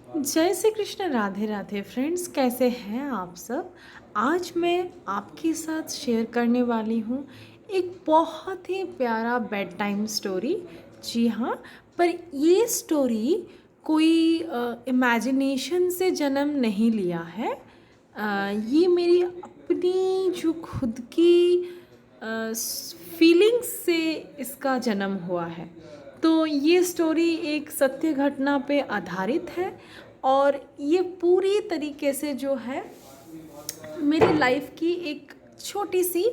जय श्री कृष्ण। राधे राधे फ्रेंड्स, कैसे हैं आप सब। आज मैं आपके साथ शेयर करने वाली हूँ एक बहुत ही प्यारा बेड टाइम स्टोरी। जी हाँ, पर ये स्टोरी कोई इमेजिनेशन से जन्म नहीं लिया है। ये मेरी अपनी जो खुद की फीलिंग्स से इसका जन्म हुआ है। तो ये स्टोरी एक सत्य घटना पे आधारित है और ये पूरी तरीके से जो है मेरी लाइफ की एक छोटी सी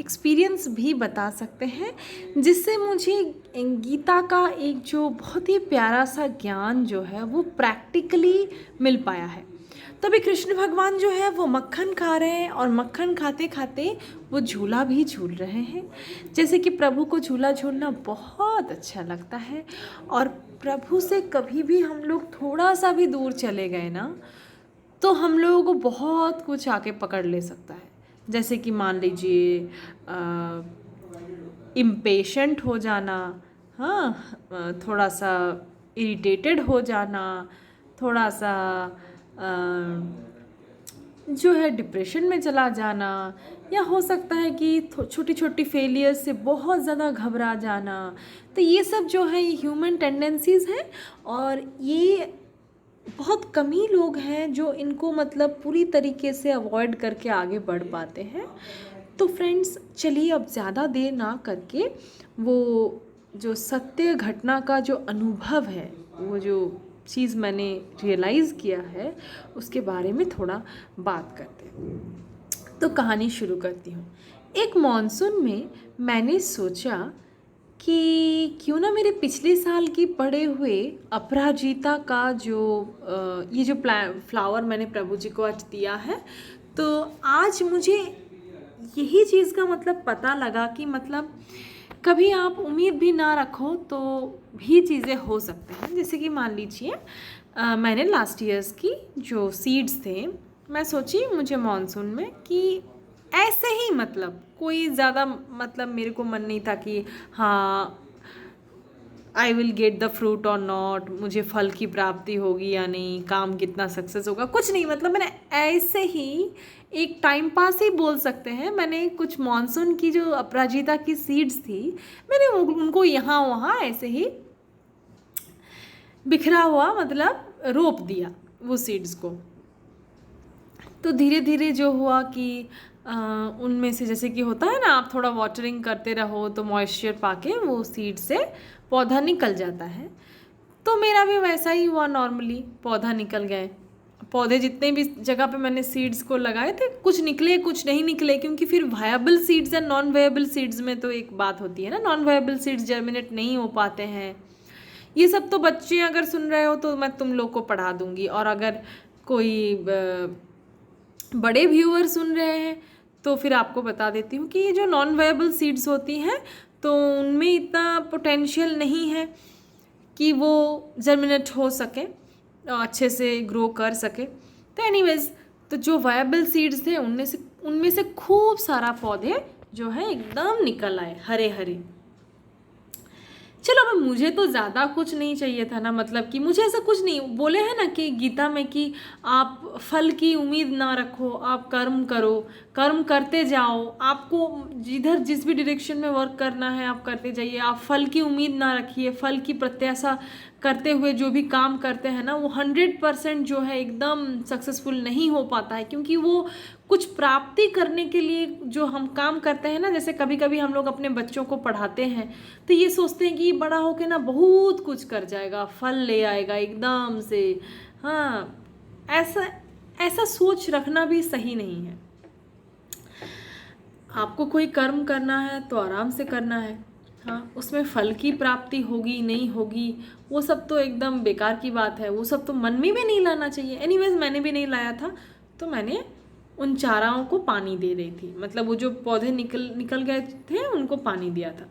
एक्सपीरियंस भी बता सकते हैं, जिससे मुझे गीता का एक जो बहुत ही प्यारा सा ज्ञान जो है वो प्रैक्टिकली मिल पाया है। तो अभी कृष्ण भगवान जो है वो मक्खन खा रहे हैं और मक्खन खाते खाते वो झूला भी झूल रहे हैं। जैसे कि प्रभु को झूला झूलना बहुत अच्छा लगता है, और प्रभु से कभी भी हम लोग थोड़ा सा भी दूर चले गए ना, तो हम लोगों को बहुत कुछ आके पकड़ ले सकता है। जैसे कि मान लीजिए इम्पेशेंट हो जाना, हाँ, थोड़ा सा इरिटेटेड हो जाना, थोड़ा सा जो है डिप्रेशन में चला जाना, या हो सकता है कि छोटी छोटी फेलियर से बहुत ज़्यादा घबरा जाना। तो ये सब जो है ये ह्यूमन टेंडेंसीज़ हैं, और ये बहुत कम ही लोग हैं जो इनको मतलब पूरी तरीके से अवॉइड करके आगे बढ़ पाते हैं। तो फ्रेंड्स, चलिए अब ज़्यादा देर ना करके वो जो सत्य घटना का जो अनुभव है, वो जो चीज़ मैंने रियलाइज़ किया है, उसके बारे में थोड़ा बात करते हैं। तो कहानी शुरू करती हूँ। एक मॉनसून में मैंने सोचा कि क्यों ना मेरे पिछले साल की पढ़े हुए अपराजिता का जो ये जो फ्लावर मैंने प्रभु जी को आज दिया है, तो आज मुझे यही चीज़ का मतलब पता लगा कि मतलब कभी आप उम्मीद भी ना रखो तो भी चीज़ें हो सकते हैं। जैसे कि मान लीजिए मैंने लास्ट ईयर्स की जो सीड्स थे, मैं सोची मुझे मॉनसून में कि ऐसे ही मतलब कोई ज़्यादा मतलब मेरे को मन नहीं था कि हाँ I will get the fruit और नॉट, मुझे फल की प्राप्ति होगी या नहीं, काम कितना सक्सेस होगा, कुछ नहीं। मतलब मैंने ऐसे ही एक टाइम पास ही बोल सकते हैं, मैंने कुछ मॉनसून की जो अपराजिता की सीड्स थी, मैंने उनको यहाँ वहाँ ऐसे ही बिखरा हुआ मतलब रोप दिया वो सीड्स को। तो धीरे धीरे जो हुआ कि उनमें से जैसे कि होता है ना, आप थोड़ा वाटरिंग करते रहो तो मॉइस्चर पाके वो सीड से पौधा निकल जाता है। तो मेरा भी वैसा ही हुआ, नॉर्मली पौधा निकल गए। पौधे जितने भी जगह पे मैंने सीड्स को लगाए थे, कुछ निकले कुछ नहीं निकले, क्योंकि फिर viable seeds and non viable seeds में तो एक बात होती है ना, नॉन वायबल सीड्स जर्मिनेट नहीं हो पाते हैं। ये सब तो बच्चे अगर सुन रहे हो तो मैं तुम लोग को पढ़ा दूंगी, और अगर कोई बड़े व्यूअर सुन रहे हैं तो फिर आपको बता देती हूँ कि ये जो नॉन वायबल सीड्स होती हैं तो उनमें इतना पोटेंशियल नहीं है कि वो जर्मिनेट हो सके और अच्छे से ग्रो कर सके। तो एनीवेज, तो जो वायबल सीड्स थे उनमें से खूब सारा पौधे जो है एकदम निकल आए, हरे हरे। चलो, अब मुझे तो ज़्यादा कुछ नहीं चाहिए था ना, मतलब कि मुझे ऐसा कुछ नहीं, बोले हैं ना कि गीता में कि आप फल की उम्मीद ना रखो, आप कर्म करो, कर्म करते जाओ, आपको जिधर जिस भी डायरेक्शन में वर्क करना है आप करते जाइए, आप फल की उम्मीद ना रखिए। फल की प्रत्याशा करते हुए जो भी काम करते हैं ना, वो 100% जो है एकदम सक्सेसफुल नहीं हो पाता है, क्योंकि वो कुछ प्राप्ति करने के लिए जो हम काम करते हैं ना, जैसे कभी कभी हम लोग अपने बच्चों को पढ़ाते हैं तो ये सोचते हैं कि बड़ा होके ना बहुत कुछ कर जाएगा, फल ले आएगा एकदम से। हाँ, ऐसा ऐसा सोच रखना भी सही नहीं है। आपको कोई कर्म करना है तो आराम से करना है। हाँ, उसमें फल की प्राप्ति होगी नहीं होगी वो सब तो एकदम बेकार की बात है, वो सब तो मन में भी नहीं लाना चाहिए। एनीवेज, मैंने भी नहीं लाया था, तो मैंने उन चाराओं को पानी दे रही थी, मतलब वो जो पौधे निकल गए थे उनको पानी दिया था।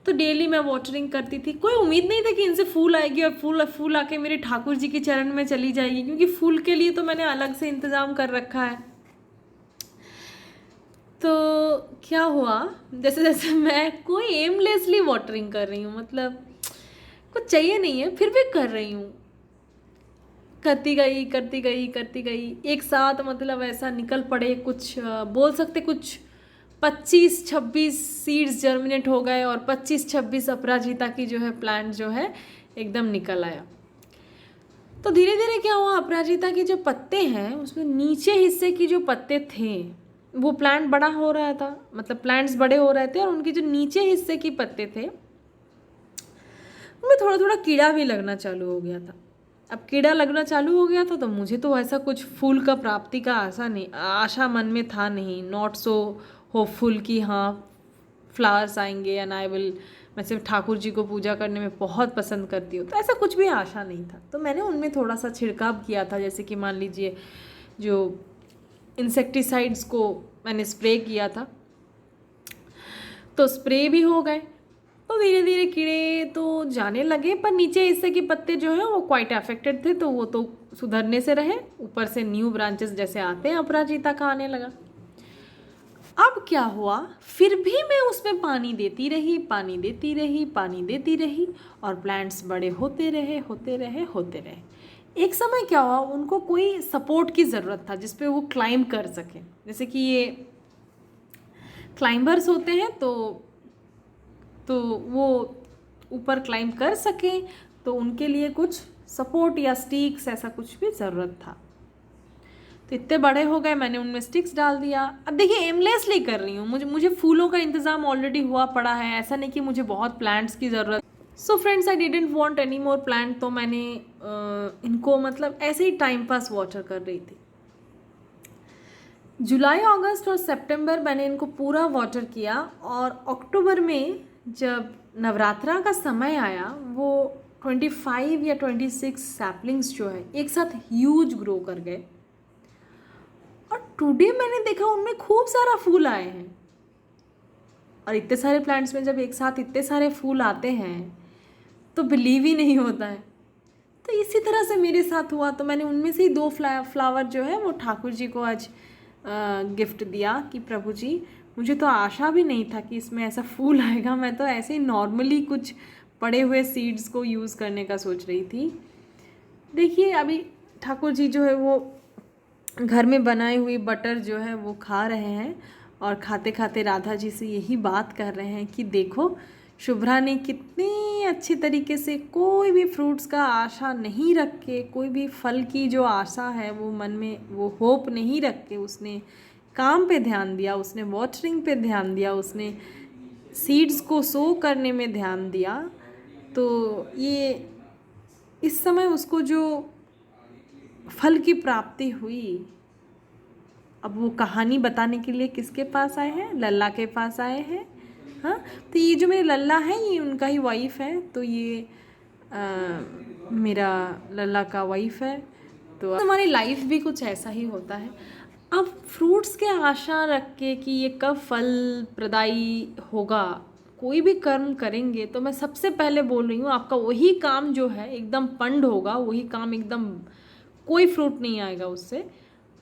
तो डेली मैं वाटरिंग करती थी, कोई उम्मीद नहीं था कि इनसे फूल आएगी और फूल आके मेरे ठाकुर जी के चरण में चली जाएगी, क्योंकि फूल के लिए तो मैंने अलग से इंतज़ाम कर रखा है। तो क्या हुआ, जैसे जैसे मैं कोई एमलेसली वाटरिंग कर रही हूँ, मतलब कुछ चाहिए नहीं है फिर भी कर रही हूँ, करती गई करती गई करती गई, एक साथ मतलब ऐसा निकल पड़े कुछ, बोल सकते कुछ 25-26 सीड्स जर्मिनेट हो गए और 25-26 अपराजिता की जो है प्लांट जो है एकदम निकल आया। तो धीरे धीरे क्या हुआ, अपराजिता के जो पत्ते हैं उसमें नीचे हिस्से की जो पत्ते थे वो प्लांट बड़ा हो रहा था, मतलब प्लांट्स बड़े हो रहे थे और उनके जो नीचे हिस्से की पत्ते थे उनमें थोड़ा थोड़ा कीड़ा भी लगना चालू हो गया था। अब कीड़ा लगना चालू हो गया था तो मुझे तो ऐसा कुछ फूल का प्राप्ति का आशा मन में था नहीं, नॉट सो होपफुल कि हाँ फ्लावर्स आएंगे एंड आई विल, मैं सिर्फ ठाकुर जी को पूजा करने में बहुत पसंद करती हूँ, तो ऐसा कुछ भी आशा नहीं था। तो मैंने उनमें थोड़ा सा छिड़काव किया था, जैसे कि मान लीजिए जो इंसेक्टिसाइड्स को मैंने स्प्रे किया था, तो स्प्रे भी हो गए। तो धीरे धीरे कीड़े तो जाने लगे, पर नीचे हिस्से के पत्ते जो हैं वो क्वाइट अफेक्टेड थे, तो वो तो सुधरने से रहे, ऊपर से न्यू ब्रांचेस जैसे आते हैं अपराजिता का आने लगा। अब क्या हुआ, फिर भी मैं उसमें पानी देती रही, पानी देती रही, पानी देती रही और प्लांट्स बड़े होते रहे होते रहे होते रहे। एक समय क्या हुआ, उनको कोई सपोर्ट की ज़रूरत था जिस पे वो क्लाइंब कर सकें, जैसे कि ये क्लाइंबर्स होते हैं तो वो ऊपर क्लाइंब कर सकें, तो उनके लिए कुछ सपोर्ट या स्टिक्स ऐसा कुछ भी ज़रूरत था। तो इतने बड़े हो गए, मैंने उनमें स्टिक्स डाल दिया। अब देखिए एमलेसली कर रही हूँ, मुझे फूलों का इंतज़ाम ऑलरेडी हुआ पड़ा है, ऐसा नहीं कि मुझे बहुत प्लांट्स की ज़रूरत। So friends I didn't want any more plant, तो मैंने इनको मतलब ऐसे ही टाइम पास वाटर कर रही थी। जुलाई, अगस्त और सितंबर मैंने इनको पूरा वाटर किया, और अक्टूबर में जब नवरात्रा का समय आया वो 25 या 26 सैपलिंग्स जो है एक साथ ह्यूज ग्रो कर गए, और टुडे मैंने देखा उनमें खूब सारा फूल आए हैं। और इतने सारे प्लांट्स में जब एक साथ इतने सारे फूल आते हैं तो बिलीव ही नहीं होता है। तो इसी तरह से मेरे साथ हुआ, तो मैंने उनमें से ही 2 फ्लावर जो है वो ठाकुर जी को आज गिफ्ट दिया कि प्रभु जी, मुझे तो आशा भी नहीं था कि इसमें ऐसा फूल आएगा, मैं तो ऐसे ही नॉर्मली कुछ पड़े हुए सीड्स को यूज़ करने का सोच रही थी। देखिए अभी ठाकुर जी जो है वो घर में बनाई हुई बटर जो है वो खा रहे हैं, और खाते खाते राधा जी से यही बात कर रहे हैं कि देखो शुभ्रा ने कितनी अच्छी तरीके से कोई भी फ्रूट्स का आशा नहीं रख के, कोई भी फल की जो आशा है वो मन में वो होप नहीं रख के उसने काम पे ध्यान दिया, उसने वाटरिंग पे ध्यान दिया, उसने सीड्स को सो करने में ध्यान दिया। तो ये इस समय उसको जो फल की प्राप्ति हुई, अब वो कहानी बताने के लिए किसके पास आए हैं, लल्ला के पास आए हैं। हाँ, तो ये जो मेरे लल्ला है ये उनका ही वाइफ है, तो ये मेरा लल्ला का वाइफ है। तो हमारी लाइफ भी कुछ ऐसा ही होता है। अब फ्रूट्स के आशा रख के कि ये कब फल प्रदायी होगा, कोई भी कर्म करेंगे तो मैं सबसे पहले बोल रही हूँ आपका वही काम जो है एकदम पंड होगा, वही काम एकदम कोई फ्रूट नहीं आएगा उससे।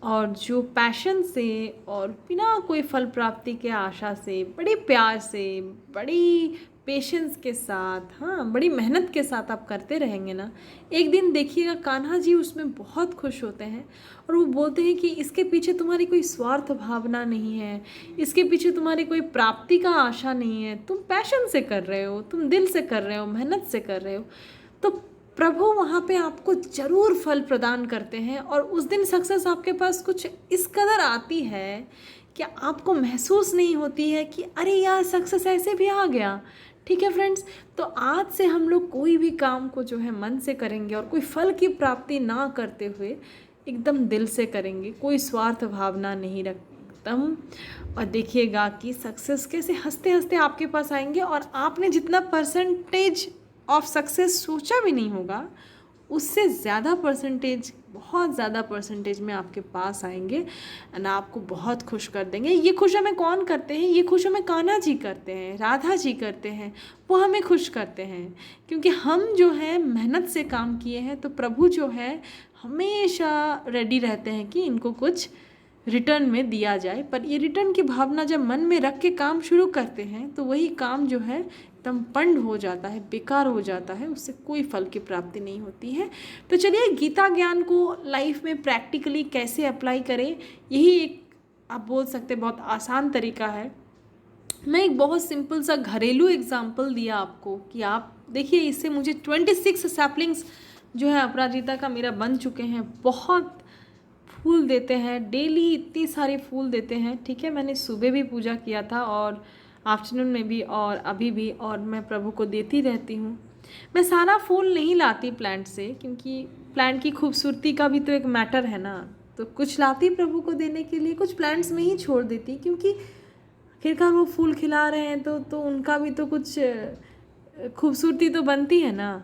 और जो पैशन से और बिना कोई फल प्राप्ति के आशा से, बड़ी प्यार से, बड़ी पेशेंस के साथ, हाँ बड़ी मेहनत के साथ आप करते रहेंगे ना, एक दिन देखिएगा कान्हा जी उसमें बहुत खुश होते हैं और वो बोलते हैं कि इसके पीछे तुम्हारी कोई स्वार्थ भावना नहीं है, इसके पीछे तुम्हारी कोई प्राप्ति का आशा नहीं है, तुम पैशन से कर रहे हो, तुम दिल से कर रहे हो, मेहनत से कर रहे हो, तो प्रभु वहाँ पे आपको ज़रूर फल प्रदान करते हैं। और उस दिन सक्सेस आपके पास कुछ इस कदर आती है कि आपको महसूस नहीं होती है कि अरे यार सक्सेस ऐसे भी आ गया। ठीक है फ्रेंड्स, तो आज से हम लोग कोई भी काम को जो है मन से करेंगे और कोई फल की प्राप्ति ना करते हुए एकदम दिल से करेंगे, कोई स्वार्थ भावना नहीं रखता, और देखिएगा कि सक्सेस कैसे हंसते हंसते आपके पास आएंगे, और आपने जितना परसेंटेज ऑफ सक्सेस सोचा भी नहीं होगा उससे ज़्यादा परसेंटेज, बहुत ज़्यादा परसेंटेज में आपके पास आएंगे एंड आपको बहुत खुश कर देंगे। ये खुश हमें कौन करते हैं? ये खुश हमें कान्हा जी करते हैं, राधा जी करते हैं, वो हमें खुश करते हैं, क्योंकि हम जो है मेहनत से काम किए हैं। तो प्रभु जो है हमेशा रेडी रहते हैं कि इनको कुछ रिटर्न में दिया जाए, पर ये रिटर्न की भावना जब मन में रख के काम शुरू करते हैं तो वही काम जो है एकदम पंड हो जाता है, बेकार हो जाता है, उससे कोई फल की प्राप्ति नहीं होती है। तो चलिए गीता ज्ञान को लाइफ में प्रैक्टिकली कैसे अप्लाई करें, यही एक आप बोल सकते हैं बहुत आसान तरीका है। मैं एक बहुत सिंपल सा घरेलू एग्जाम्पल दिया आपको कि आप देखिए, इससे मुझे 26 सैपलिंग्स जो है अपराजिता का मेरा बन चुके हैं। बहुत फूल देते हैं, डेली इतनी सारे फूल देते हैं। ठीक है, मैंने सुबह भी पूजा किया था और आफ्टरनून में भी और अभी भी, और मैं प्रभु को देती रहती हूँ। मैं सारा फूल नहीं लाती प्लांट से, क्योंकि प्लांट की खूबसूरती का भी तो एक मैटर है ना। तो कुछ लाती प्रभु को देने के लिए, कुछ प्लांट्स में ही छोड़ देती, क्योंकि आखिरकार वो फूल खिला रहे हैं तो उनका भी तो कुछ खूबसूरती तो बनती है ना।